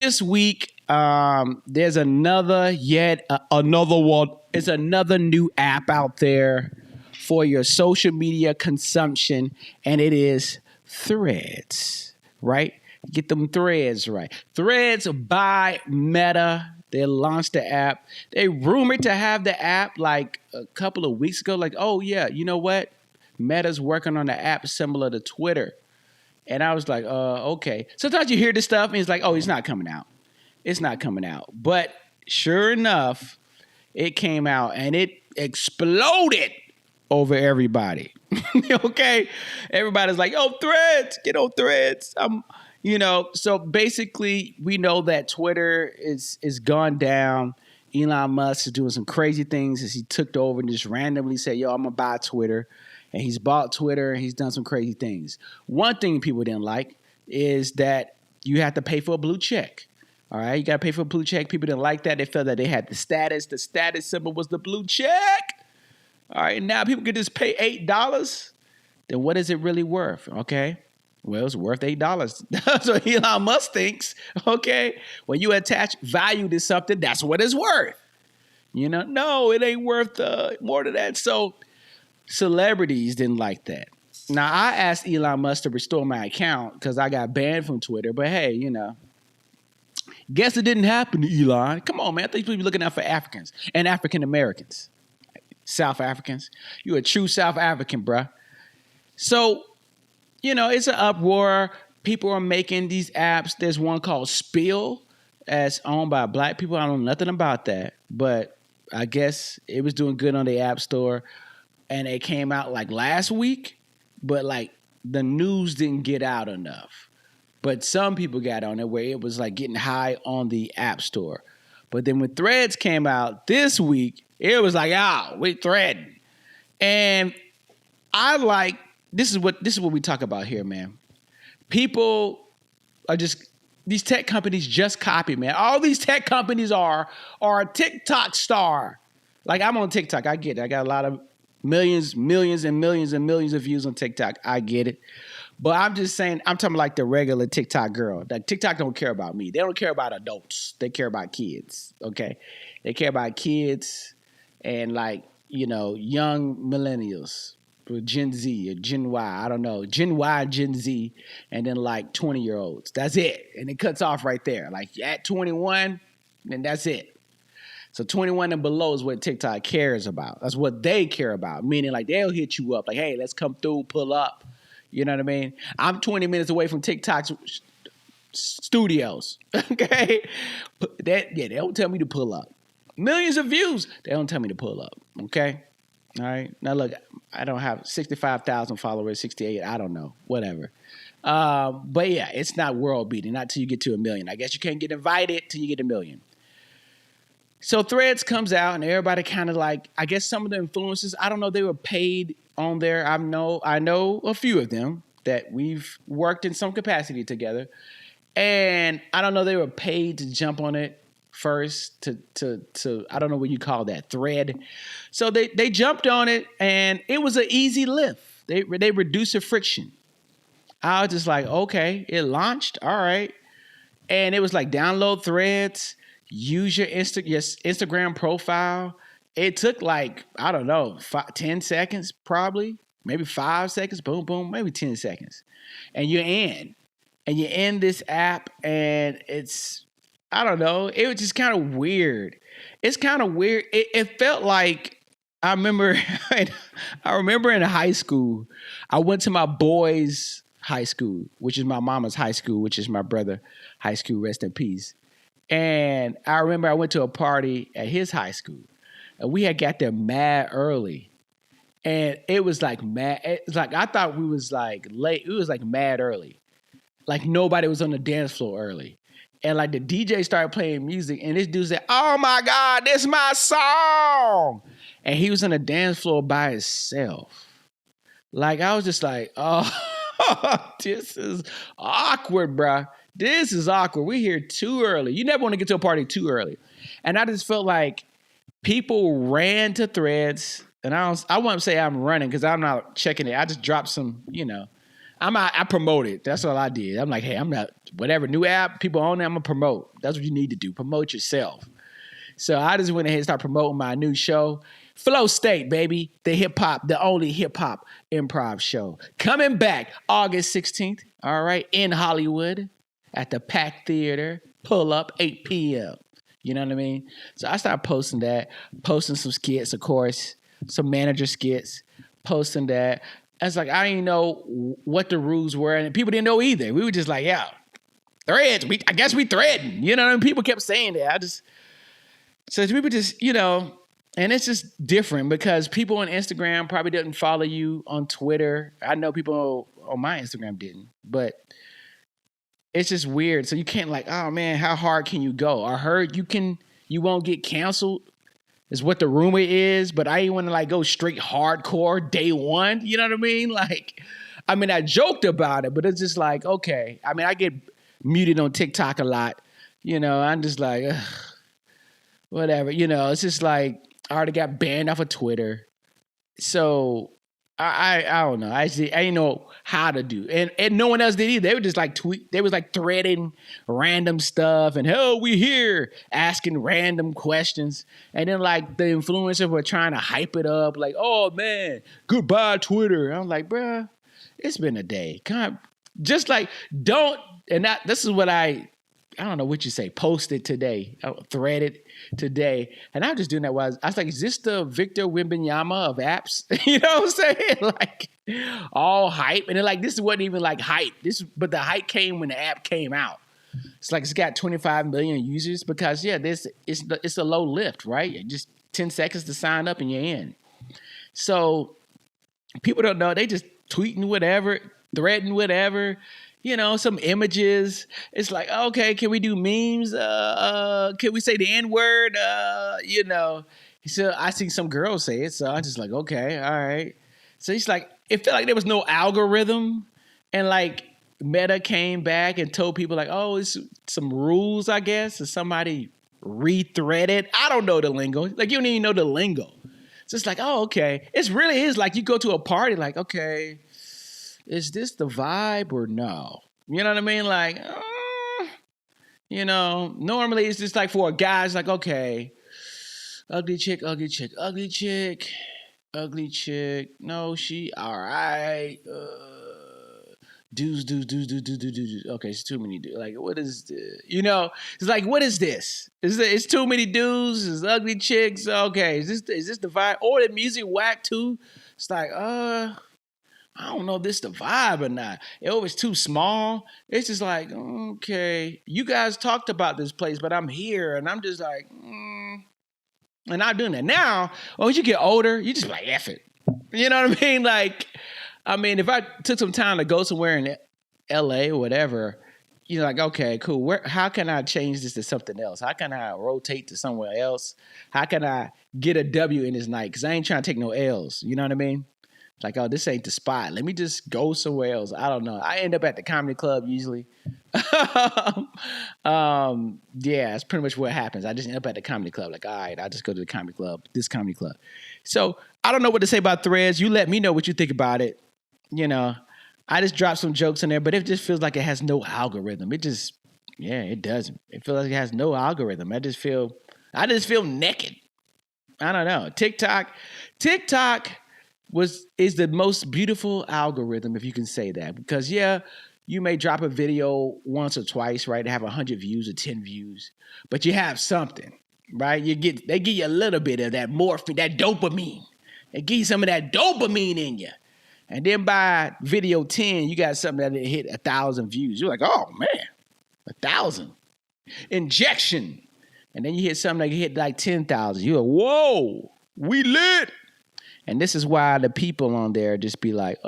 This week, there's another one. It's another new app out there for your social media consumption, and it is Threads. Right? Get them Threads right. Threads by Meta. They launched the app. They rumored to have the app like a couple of weeks ago. Like, oh yeah, you know what? Meta's working on the app similar to Twitter. And I was like, okay. Sometimes you hear this stuff and it's like, oh, it's not coming out. It's not coming out. But sure enough, it came out and it exploded over everybody. Okay? Everybody's like, oh, Threads, get on Threads. So basically we know that Twitter is gone down. Elon Musk is doing some crazy things as he took over and just randomly said, yo, I'm gonna buy Twitter. And he's bought Twitter and he's done some crazy things. One thing people didn't like is that you have to pay for a blue check. All right, you got to pay for a blue check. People didn't like that. They felt that they had the status. The status symbol was the blue check. All right, now people can just pay $8. Then what is it really worth? Okay, well, it's worth $8. That's what Elon Musk thinks. Okay, when you attach value to something, that's what it's worth. No, it ain't worth more than that. So celebrities didn't like that. Now, I asked Elon Musk to restore my account because I got banned from Twitter. But hey, guess it didn't happen to Elon. Come on, man. I think you should be looking out for Africans and African Americans. South Africans. You a true South African, bruh. So, it's an uproar. People are making these apps. There's one called Spill that's owned by black people. I don't know nothing about that. But I guess it was doing good on the App Store. And it came out like last week, but like the news didn't get out enough. But some people got on it where it was like getting high on the App Store. But then when Threads came out this week, it was like, we threading. And this is what we talk about here, man. People are these tech companies just copy, man. All these tech companies are a TikTok star. Like I'm on TikTok, I get it. I got a lot of millions and millions and millions of views on TikTok. I get it. But I'm just saying, I'm talking like the regular TikTok girl. Like TikTok don't care about me. They don't care about adults. They care about kids. Okay. They care about kids and young millennials. Gen Z or Gen Y. I don't know. Gen Y, Gen Z, and then like 20-year-olds. That's it. And it cuts off right there. Like at 21, then that's it. So 21 and below is what TikTok cares about. That's what they care about. Meaning like they'll hit you up like, hey, let's come through, pull up. You know what I mean? I'm 20 minutes away from TikTok's studios. Okay? They don't tell me to pull up. Millions of views. They don't tell me to pull up. Okay? All right? Now look, I don't have 65,000 followers, 68. I don't know. Whatever. But yeah, it's not world beating. Not till you get to 1 million. I guess you can't get invited till you get 1 million. So Threads comes out and everybody kind of like, I guess some of the influencers, I don't know, they were paid on there. I know a few of them that we've worked in some capacity together. And I don't know, they were paid to jump on it first to I don't know what you call that, thread. So they jumped on it and it was an easy lift. They reduced the friction. I was just like, okay, it launched. All right. And it was like download Threads. Use your Instagram profile. It took like, I don't know, 10 seconds probably, maybe 5 seconds, boom, boom, maybe 10 seconds. And you're in. And you're in this app and it's, I don't know, it was just kind of weird. It's kind of weird. It felt like, I remember in high school, I went to my boys' high school, which is my mama's high school, which is my brother' high school, rest in peace. And I remember I went to a party at his high school and we had got there mad early. And it was like mad. It's like, I thought we was like late. It was like mad early. Like nobody was on the dance floor early. And like the DJ started playing music and this dude said, oh my God, this is my song. And he was on the dance floor by himself. Like I was just like, oh, this is awkward, bruh. This is awkward. We're here too early. You never want to get to a party too early. And I just felt like people ran to Threads. And I wouldn't say I'm running because I'm not checking it. I just dropped some, I promote it. That's all I did. I'm like, hey, I'm not whatever new app people own it. I'm gonna promote. That's what you need to do. Promote yourself. So I just went ahead and started promoting my new show, Flow State, baby, the only hip hop improv show, coming back August 16th. All right, in Hollywood at the Pack Theater. Pull up 8 p.m. You know what I mean? So I started posting some skits, of course, some manager skits, posting that. I was like, I didn't know what the rules were, and people didn't know either. We were just like, yeah, threads. I guess we threading. You know what I mean? People kept saying that. So people just, and it's just different because people on Instagram probably didn't follow you on Twitter. I know people on my Instagram didn't, but it's just weird. So you can't like, oh man, how hard can you go? I heard you won't get canceled is what the rumor is, but I ain't want to like go straight hardcore day one. You know what I mean? Like, I joked about it, but it's just like, okay. I get muted on TikTok a lot. I'm just like, ugh. Whatever, it's just like I already got banned off of Twitter. So I don't know. I didn't know how to do. And no one else did either. They were just like they was like threading random stuff and hell, we here asking random questions. And then like the influencers were trying to hype it up, like, oh man, goodbye Twitter. I'm like, bruh, it's been a day. Come on. Just like this is what I don't know what you say, posted today, threaded today. And I'm just doing that I was like, is this the Victor Wembanyama of apps? You know what I'm saying? Like all hype. And then like, this wasn't even like hype. But the hype came when the app came out. It's like, it's got 25 million users because it's a low lift, right? Just 10 seconds to sign up and you're in. So people don't know. They just tweeting whatever, threading whatever. Some images. It's like, okay, can we do memes? Can we say the N-word? So I see some girls say it, so I'm just like, okay, all right. So it's like, it felt like there was no algorithm, and like Meta came back and told people like, oh, it's some rules, I guess, or somebody rethreaded. I don't know the lingo. Like, you don't even know the lingo. So it's like, oh, okay. It really is like you go to a party, like, okay, is this the vibe or no? You know what I mean? Like, normally it's just like for a guy, it's like, okay, ugly chick, ugly chick, ugly chick, ugly chick. No, she, all right. Dudes. Okay, it's too many dudes. Like, what is this? It's like, what is this? It's too many dudes. It's ugly chicks. Okay, is this the vibe? Or the music whack too? It's like, I don't know if this the vibe or not. It was too small. It's just like, okay, you guys talked about this place, but I'm here, and I'm just like, and I'm doing that. Now, once you get older, you just like, F it. You know what I mean? Like, if I took some time to go somewhere in LA or whatever, like, okay, cool. How can I change this to something else? How can I rotate to somewhere else? How can I get a W in this night? Because I ain't trying to take no L's. You know what I mean? Like, oh, this ain't the spot. Let me just go somewhere else. I don't know. I end up at the comedy club usually. It's pretty much what happens. I just end up at the comedy club. Like, all right, I'll just go to the comedy club, this comedy club. So I don't know what to say about threads. You let me know what you think about it. I just dropped some jokes in there, but it just feels like it has no algorithm. It doesn't. It feels like it has no algorithm. I just feel naked. I don't know. TikTok is the most beautiful algorithm, if you can say that. Because, you may drop a video once or twice, right? To have 100 views or 10 views. But you have something, right? They give you a little bit of that morphine, that dopamine. They give you some of that dopamine in you. And then by video 10, you got something that hit 1,000 views. You're like, oh, man, 1,000. Injection. And then you hit something that hit like 10,000. You're like, whoa, we lit. And this is why the people on there just be like,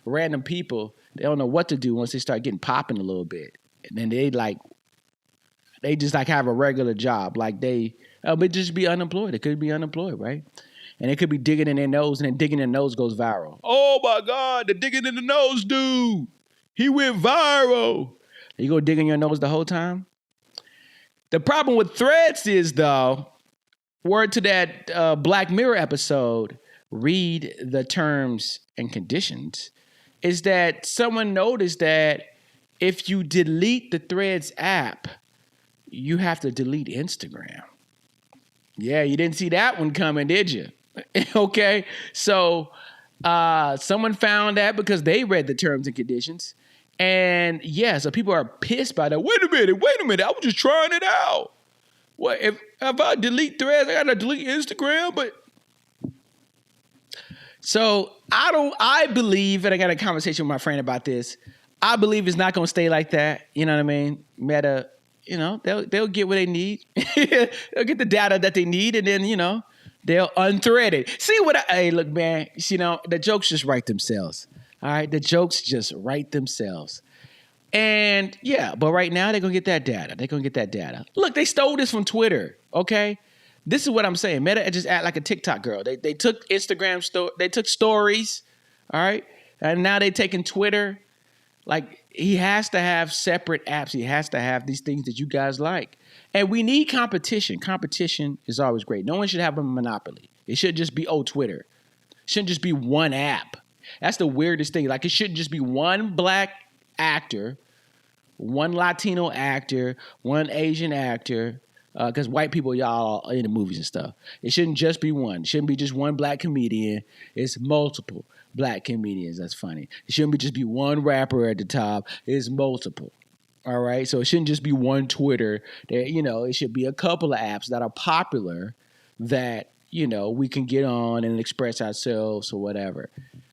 random people, they don't know what to do once they start getting popping a little bit. And then they just like have a regular job. Like they just be unemployed. They could be unemployed, right? And it could be digging in their nose, and then digging in their nose goes viral. Oh my God, the digging in the nose dude. He went viral. You go dig in your nose the whole time? The problem with threads is, though, word to that Black Mirror episode, read the terms and conditions. is that someone noticed that if you delete the Threads app, you have to delete Instagram. Yeah, you didn't see that one coming, did you? Okay, so someone found that because they read the terms and conditions. And yeah, so people are pissed by that. Wait a minute, I was just trying it out. What if I delete Threads, I gotta delete Instagram? But so I believe, and I got a conversation with my friend about this. I believe it's not gonna stay like that. You know what I mean? Meta, they'll get what they need. They'll get the data that they need, and then they'll unthread it. See what hey, look, man, the jokes just write themselves. All right, the jokes just write themselves. And yeah, but right now they're gonna get that data. Look, they stole this from Twitter. Okay, this is what I'm saying. Meta just act like a TikTok girl. They took they took stories. All right, and now they taking Twitter. Like, he has to have separate apps. He has to have these things that you guys like. And we need competition. Competition is always great. No one should have a monopoly. It should just be, Twitter. It shouldn't just be one app. That's the weirdest thing. Like, it shouldn't just be one black actor, one Latino actor, one Asian actor, because white people, y'all are in the movies and stuff. It shouldn't just be one. It shouldn't be just one black comedian. It's multiple black comedians. That's funny. It shouldn't just be one rapper at the top. It's multiple. All right. So it shouldn't just be one Twitter. It should be a couple of apps that are popular that, we can get on and express ourselves or whatever.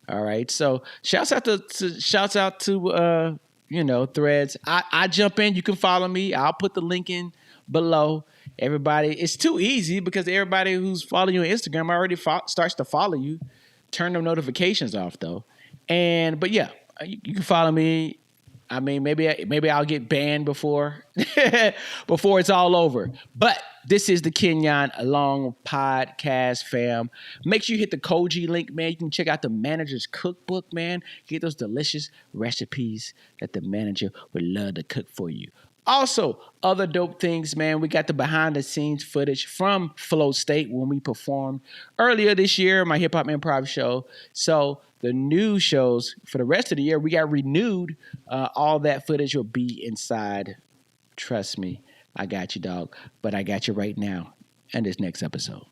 All right. So shouts out to Threads. I jump in. You can follow me. I'll put the link in below. Everybody, it's too easy because everybody who's following you on Instagram already starts to follow you. Turn the notifications off though. But yeah, you can follow me. I mean, maybe I'll get banned before it's all over. But this is the Kenyon Long Podcast, fam. Make sure you hit the Koji link, man. You can check out the manager's cookbook, man. Get those delicious recipes that the manager would love to cook for you. Also, other dope things, man. We got the behind-the-scenes footage from Flow State when we performed earlier this year, my hip-hop improv show. So the new shows for the rest of the year, we got renewed. All that footage will be inside. Trust me, I got you, dog. But I got you right now in this next episode.